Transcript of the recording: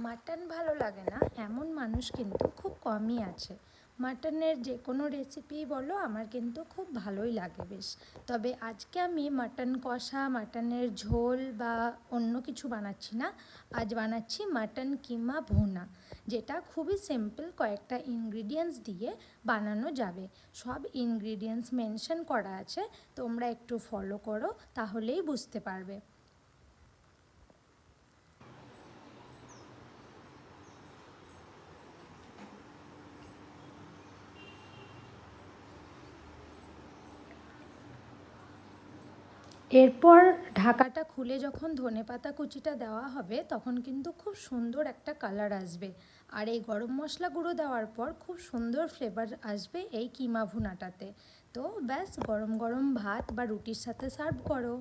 Mutton ভালো লাগে না এমন মানুষ কিন্তু খুব কমই আছে। মাটনের যে কোনো রেসিপিই বলো আমার কিন্তু খুব ভালোই লাগে বেশ। তবে আজকে আমি মাটন কষা, মাটনের ঝোল বা অন্য কিছু বানাচ্ছি না। আজ বানাচ্ছি মাটন কিমা ভুনা, যেটা খুবই সিম্পল, কয়েকটা ইনগ্রিডিয়েন্টস দিয়ে বানানো যাবে। সব ইনগ্রিডিয়েন্টস মেনশন করা আছে, তোমরা একটু ফলো করো তাহলেই বুঝতে পারবে। এরপর ঢাকাটা খুলে যখন ধনেপাতা কুচিটা দেওয়া হবে তখন কিন্তু খুব সুন্দর একটা কালার আসবে। আর এই গরম মশলা গুঁড়ো দেওয়ার পর খুব সুন্দর ফ্লেভার আসবে এই কিমা ভুনাটাতে। তো ব্যাস, গরম গরম ভাত বা রুটির সাথে সার্ভ করো।